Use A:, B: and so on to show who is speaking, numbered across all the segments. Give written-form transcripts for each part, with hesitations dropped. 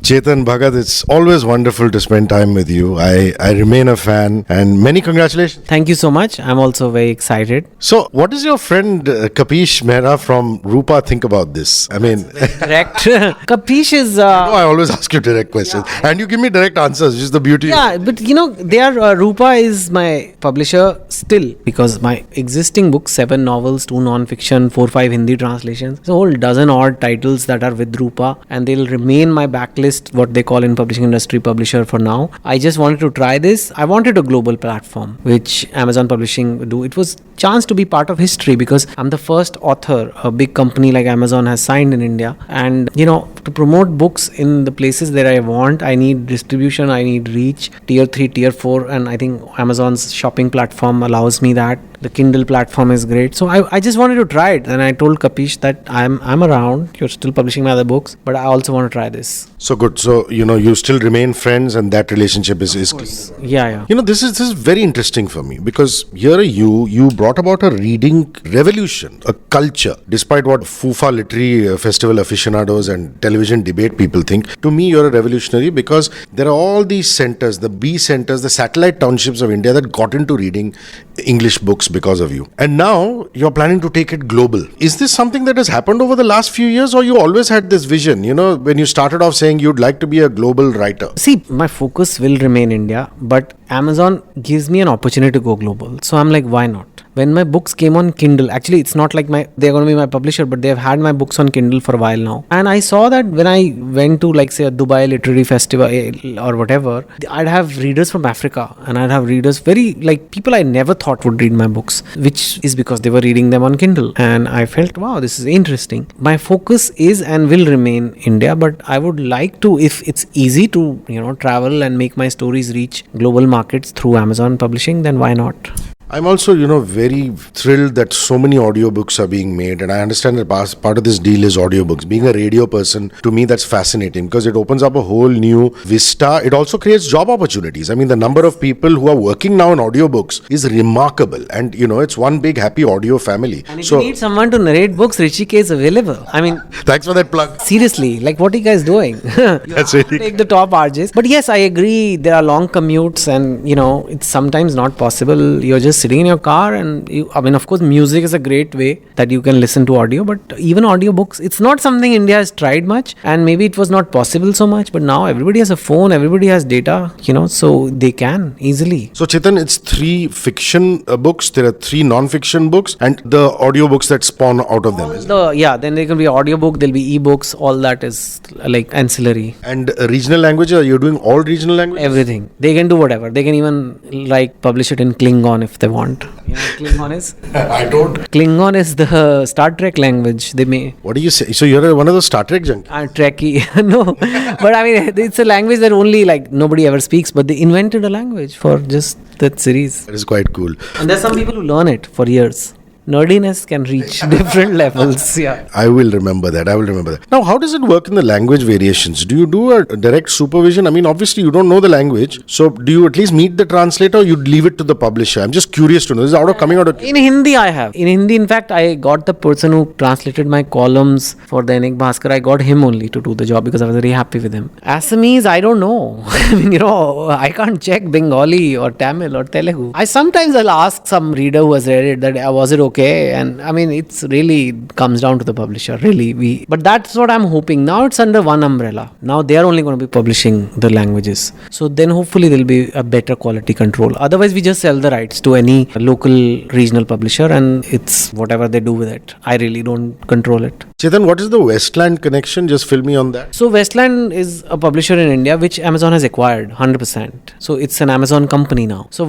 A: Chetan Bhagat, it's always wonderful to spend time with you. I remain a fan and many congratulations.
B: Thank you so much. I'm also very excited.
A: So, what does your friend Kapish Mehra from Rupa think about this? I mean,
B: Direct. Kapish is...
A: I always ask you direct questions and you give me direct answers, which is the beauty.
B: Yeah, but they are Rupa is my publisher still, because my existing books, 7 novels, 2 non-fiction, 4-5 Hindi translations, it's a whole dozen odd titles that are with Rupa, and they'll remain my backlist, what they call in publishing industry publisher for now. I just wanted to try this. I wanted a global platform, which Amazon Publishing would do. It was chance to be part of history because I'm the first author a big company like Amazon has signed in India. And, to promote books in the places that I want, I need distribution, I need reach, tier 3, tier 4, and I think Amazon's shopping platform allows me that. The Kindle platform is great. So I just wanted to try it. And I told Kapish that I'm around. You're still publishing my other books, but I also want to try this.
A: So good. So, you still remain friends and that relationship is
B: Yeah.
A: This is very interesting for me because here you brought about a reading revolution, a culture, despite what FUFA Literary Festival aficionados and television debate people think. To me, you're a revolutionary because there are all these centers, the B centers, the satellite townships of India that got into reading English books because of you. And now you're planning to take it global. Is this something that has happened over the last few years or you always had this vision? When you started off saying you'd like to be a global writer.
B: See, my focus will remain India, but Amazon gives me an opportunity to go global. So I'm like, why not? When my books came on Kindle, actually it's not like they're going to be my publisher, but they've had my books on Kindle for a while now. And I saw that when I went to say a Dubai Literary Festival or whatever, I'd have readers from Africa and I'd have readers people I never thought would read my books, which is because they were reading them on Kindle. And I felt, wow, this is interesting. My focus is and will remain India, but I would like to, if it's easy to, travel and make my stories reach global markets through Amazon Publishing, then why not?
A: I'm also, very thrilled that so many audiobooks are being made, and I understand that part of this deal is audiobooks. Being a radio person, to me, that's fascinating because it opens up a whole new vista. It also creates job opportunities. I mean, the number of people who are working now on audiobooks is remarkable, and it's one big happy audio family.
B: And if you need someone to narrate books, Hrishi K is available. I mean,
A: thanks for that plug.
B: Seriously, what are you guys doing?
A: That's really
B: take the top RJs. But yes, I agree. There are long commutes, and it's sometimes not possible. You're just sitting in your car and of course music is a great way that you can listen to audio, but even audiobooks, it's not something India has tried much, and maybe it was not possible so much, but now everybody has a phone, everybody has data, so they can easily.
A: So Chetan, it's 3 fiction books, there are 3 non-fiction books and the audiobooks that spawn out of them.
B: Then there can be audiobook, there'll be ebooks, all that is ancillary.
A: And regional language, are you doing all regional languages?
B: Everything. They can do whatever. They can even publish it in Klingon if they want. You know what Klingon is?
A: I don't.
B: Klingon is the Star Trek language. They may.
A: What do you say? So you're one of those Star Trek junkies?
B: Trekkie. No. But I mean, it's a language that only nobody ever speaks, but they invented a language for just that series.
A: That is quite cool.
B: And there's some people who learn it for years. Nerdiness can reach different levels. Yeah.
A: I will remember that. Now, how does it work in the language variations? Do you do a direct supervision? I mean, obviously you don't know the language. So do you at least meet the translator or you leave it to the publisher? I'm just curious to know. This is coming out of...
B: In Hindi I have. In Hindi, in fact, I got the person who translated my columns for the Dainik Bhaskar. I got him only to do the job because I was very happy with him. Assamese, I don't know. I mean, I can't check Bengali or Tamil or Telugu. I'll ask some reader who has read it that was it okay? And I mean, it's really comes down to the publisher, really. But that's what I'm hoping. Now it's under one umbrella. Now they are only going to be publishing the languages. So then hopefully there'll be a better quality control. Otherwise, we just sell the rights to any local regional publisher and it's whatever they do with it. I really don't control it.
A: Chetan, what is the Westland connection? Just fill me on that.
B: So Westland is a publisher in India which Amazon has acquired 100%. So it's an Amazon company now. So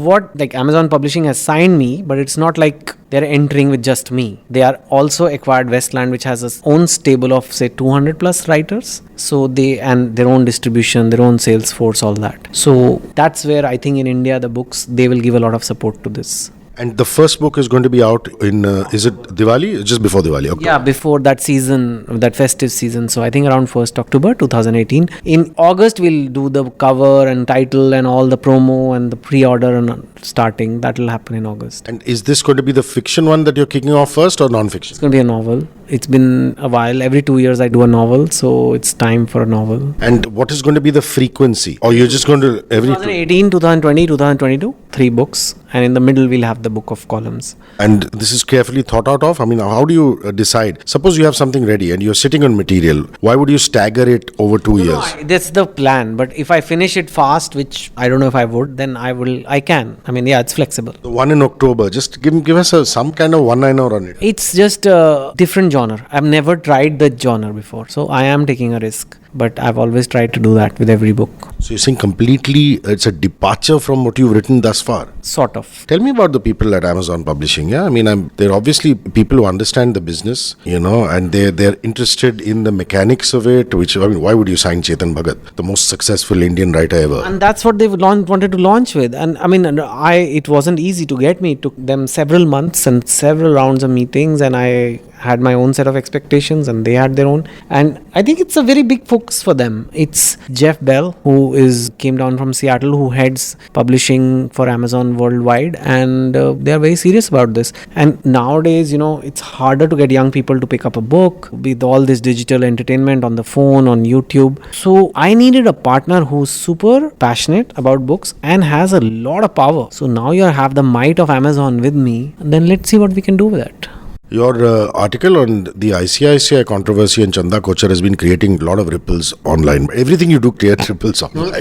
B: Amazon Publishing has signed me, but it's not like they're entering with just me. They are also acquired Westland, which has its own stable of say 200 plus writers. So and their own distribution, their own sales force, all that. So that's where I think in India, the books, they will give a lot of support to this.
A: And the first book is going to be out in, is it Diwali? Just before Diwali, October.
B: Yeah, before that season, that festive season. So I think around 1st October 2018. In August, we'll do the cover and title and all the promo and the pre-order and starting. That will happen in August.
A: And is this going to be the fiction one that you're kicking off first or non-fiction?
B: It's going to be a novel. It's been a while. Every 2 years I do a novel, so it's time for a novel.
A: And what is going to be the frequency? Or you're just going to every
B: 2018, 2020, 2022, 3 books. And in the middle, we'll have the book of columns.
A: And this is carefully thought out of? I mean, how do you decide? Suppose you have something ready and you're sitting on material. Why would you stagger it over 2 years?
B: That's the plan. But if I finish it fast, which I don't know if I would, then I can. I mean, yeah, it's flexible.
A: The one in October, just give us some kind of one-liner on it.
B: It's just a different genre. I've never tried that genre before. So I am taking a risk. But I've always tried to do that with every book.
A: So you're saying completely it's a departure from what you've written thus far?
B: Sort of.
A: Tell me about the people at Amazon Publishing. Yeah, I mean, they're obviously people who understand the business, and they're interested in the mechanics of it. Which, I mean, why would you sign Chetan Bhagat, the most successful Indian writer ever?
B: And that's what they wanted to launch with. And I mean, it wasn't easy to get me. It took them several months and several rounds of meetings, and I had my own set of expectations and they had their own. And I think it's a very big focus for them. It's Jeff Bell, who came down from Seattle, who heads publishing for Amazon worldwide, and they are very serious about this. And nowadays, it's harder to get young people to pick up a book with all this digital entertainment on the phone, on YouTube. So I needed a partner who's super passionate about books and has a lot of power. So now you have the might of Amazon with me, and then let's see what we can do with it.
A: Your article on the ICICI controversy and Chanda Kochhar has been creating a lot of ripples online. Everything you do creates ripples online.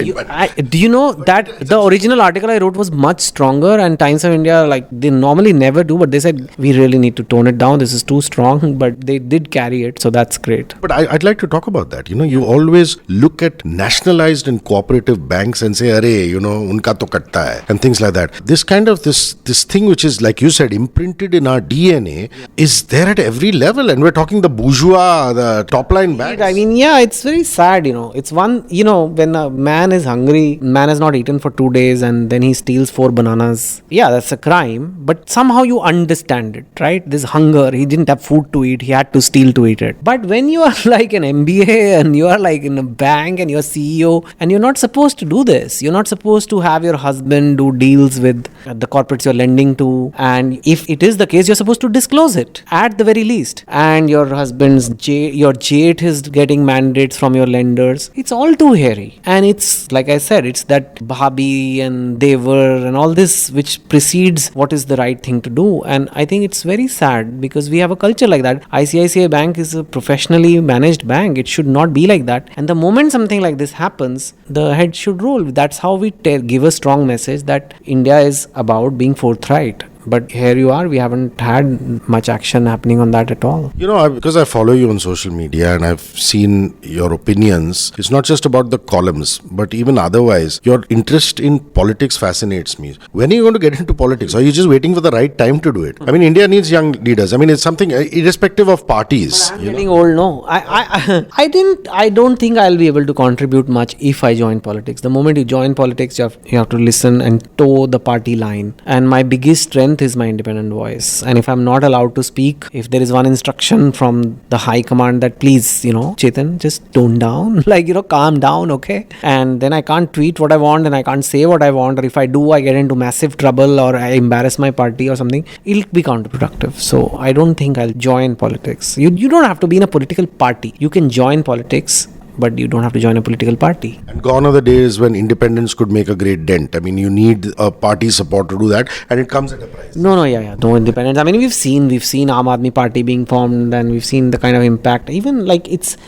B: Do you know that the original article I wrote was much stronger, and Times of India, they normally never do, but they said we really need to tone it down. This is too strong, but they did carry it, so that's great.
A: But I'd like to talk about that. You always look at nationalized and cooperative banks and say, "Arey, unka to katta hai," and things like that. This kind of this thing which is, like you said, imprinted in our DNA. Is there at every level, and we're talking the bourgeois, the top line banks.
B: I mean, yeah, it's very sad, It's one, when a man is hungry, man has not eaten for 2 days, and then he steals 4 bananas. Yeah, that's a crime, but somehow you understand it, right? This hunger, he didn't have food to eat, he had to steal to eat it. But when you are like an MBA and you are like in a bank and you're CEO, and you're not supposed to do this, you're not supposed to have your husband do deals with the corporates you're lending to, and if it is the case, you're supposed to disclose it at the very least. And your your jade is getting mandates from your lenders. It's all too hairy, and it's like I said, it's that bhabi and devar and all this which precedes what is the right thing to do. And I think it's very sad because we have a culture like that. ICICI Bank is a professionally managed bank. It should not be like that. And the moment something like this happens, the head should roll. That's how we give a strong message that India is about being forthright. But here you are, we haven't had much action happening on that at all.
A: Because I follow you on social media and I've seen your opinions, it's not just about the columns, but even otherwise, your interest in politics fascinates me. When are you going to get into politics? Or are you just waiting for the right time to do it? I mean, India needs young leaders. I mean, it's something irrespective of parties.
B: I'm getting old, no. I don't think I'll be able to contribute much if I join politics. The moment you join politics, you have to listen and toe the party line. And my biggest strength is my independent voice. And if I'm not allowed to speak, if there is one instruction from the high command that please, Chetan, just tone down, calm down, okay? And then I can't tweet what I want and I can't say what I want, or if I do, I get into massive trouble or I embarrass my party or something, it'll be counterproductive. So I don't think I'll join politics. You don't have to be in a political party. You can join politics, but you don't have to join a political party.
A: And gone are the days when independence could make a great dent. I mean, you need a party support to do that, and it comes at a price.
B: No independence. I mean, we've seen Aam Aadmi Party being formed, and we've seen the kind of impact. Even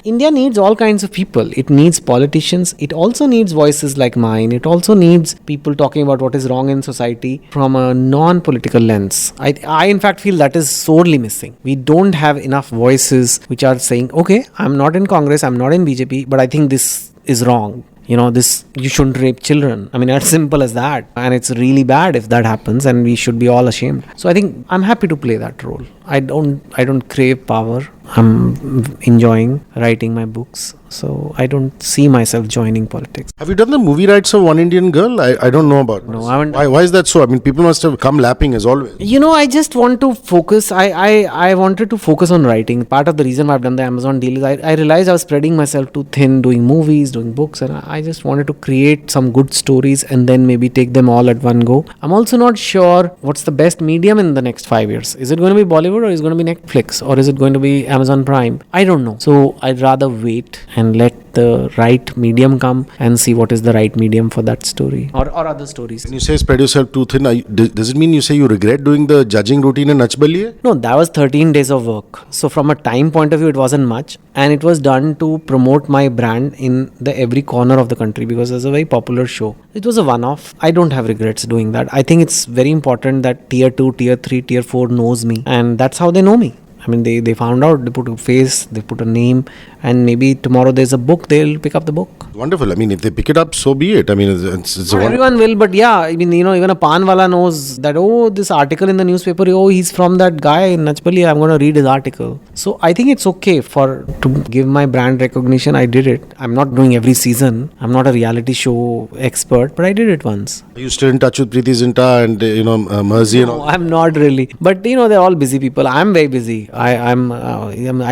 B: India needs all kinds of people. It needs politicians. It also needs voices like mine. It also needs people talking about what is wrong in society from a non-political lens. I in fact feel that is sorely missing. We don't have enough voices which are saying, okay, I'm not in Congress, I'm not in BJP, but I think this is wrong. You shouldn't rape children. I mean, as simple as that. And it's really bad if that happens, and we should be all ashamed. So I think I'm happy to play that role. I don't crave power. I'm enjoying writing my books. So I don't see myself joining politics.
A: Have you done the movie rights of One Indian Girl? I don't know about.
B: No, I haven't.
A: Why is that so? I mean, people must have come lapping as always.
B: I just want to focus. I wanted to focus on writing. Part of the reason why I've done the Amazon deal is I realized I was spreading myself too thin, doing movies, doing books, and I just wanted to create some good stories and then maybe take them all at one go. I'm also not sure what's the best medium in the next 5 years. Is it going to be Bollywood, or is it going to be Netflix, or is it going to be Amazon Prime? I don't know. So I'd rather wait and let the right medium come and see what is the right medium for that story or other stories.
A: When you say spread yourself too thin, does it mean you say you regret doing the judging routine in Nach Baliye?
B: No, that was 13 days of work. So from a time point of view, it wasn't much. And it was done to promote my brand in the every corner of the country because it's a very popular show. It was a one-off. I don't have regrets doing that. I think it's very important that tier 2, tier 3, tier 4 knows me. And that's how they know me. I mean, they found out, they put a face, they put a name, and maybe tomorrow there's a book, they'll pick up the book.
A: Wonderful. I mean, if they pick it up, so be it. I mean, it's
B: Not everyone will, but yeah, I mean, even a pan wala knows that, this article in the newspaper, he's from that guy in Nach Baliye, I'm going to read his article. So I think it's okay to give my brand recognition. I did it. I'm not doing every season. I'm not a reality show expert, but I did it once.
A: Are you still in touch with Preeti Zinta and, Merzi and all?
B: No, I'm not really. But, they're all busy people. I'm very busy. I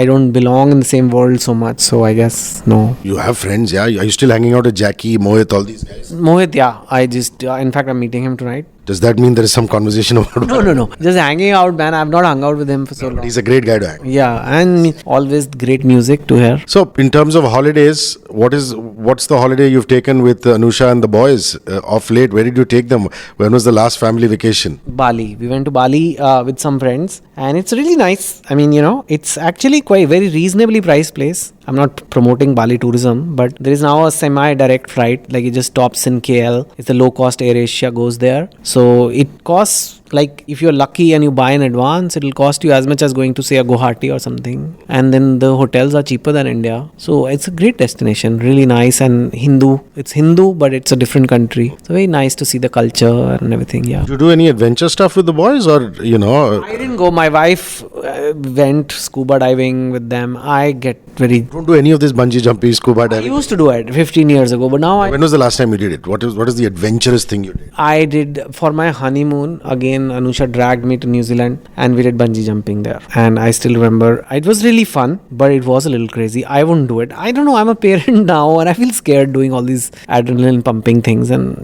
B: don't belong in the same world so much, so I guess no.
A: You have friends, yeah? Are you still hanging out with Jackie, Mohit, all these guys?
B: Mohit, yeah. I just, in fact, I'm meeting him tonight.
A: Does that mean there is some conversation about
B: No. Just hanging out, man. I've not hung out with him for so long.
A: He's a great guy to hang.
B: Yeah, and always great music to hear.
A: So, in terms of holidays, what's the holiday you've taken with Anusha and the boys of late? Where did you take them? When was the last family vacation?
B: Bali. We went to Bali with some friends, and it's really nice. I mean, it's actually quite very reasonably priced place. I'm not promoting Bali tourism, but there is now a semi-direct flight. Like, it just stops in KL. It's a low-cost Air Asia goes there. So it costs, like, if you're lucky and you buy in advance, it'll cost you as much as going to, say, a Guwahati or something. And then the hotels are cheaper than India. So it's a great destination, really nice, and Hindu. It's Hindu, but it's a different country. So very nice to see the culture and everything, yeah.
A: Did you do any adventure stuff with the boys or,
B: I didn't go. My wife went scuba diving with them. I get very...
A: Don't do any of this bungee jumping, scuba diving?
B: I used to do it 15 years ago, but now
A: When was the last time you did it? What is the adventurous thing you did?
B: I did for my honeymoon. Again, Anusha dragged me to New Zealand and we did bungee jumping there. And I still remember it was really fun, but it was a little crazy. I wouldn't do it. I don't know. I'm a parent now and I feel scared doing all these adrenaline pumping things. And,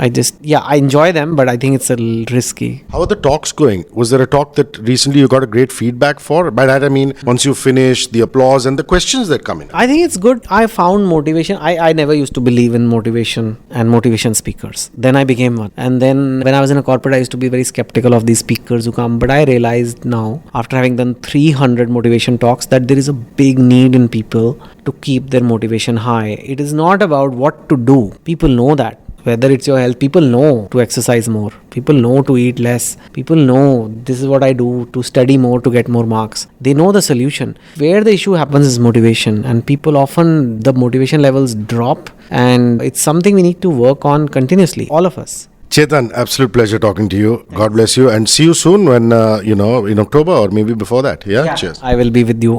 B: I enjoy them, but I think it's a little risky.
A: How are the talks going? Was there a talk that recently you got a great feedback for? By that I mean, once you finish, the applause and the questions that come in.
B: I think it's good. I found motivation. I never used to believe in motivation and motivation speakers. Then I became one. And then when I was in a corporate, I used to be very skeptical of these speakers who come. But I realized now, after having done 300 motivation talks, that there is a big need in people to keep their motivation high. It is not about what to do. People know that. Whether it's your health, people know to exercise more. People know to eat less. People know this is what I do to study more to get more marks. They know the solution. Where the issue happens is motivation. And people often, the motivation levels drop. And it's something we need to work on continuously, all of us.
A: Chetan, absolute pleasure talking to you. Thanks. God bless you and see you soon when, in October or maybe before that. Yeah? Cheers.
B: I will be with you.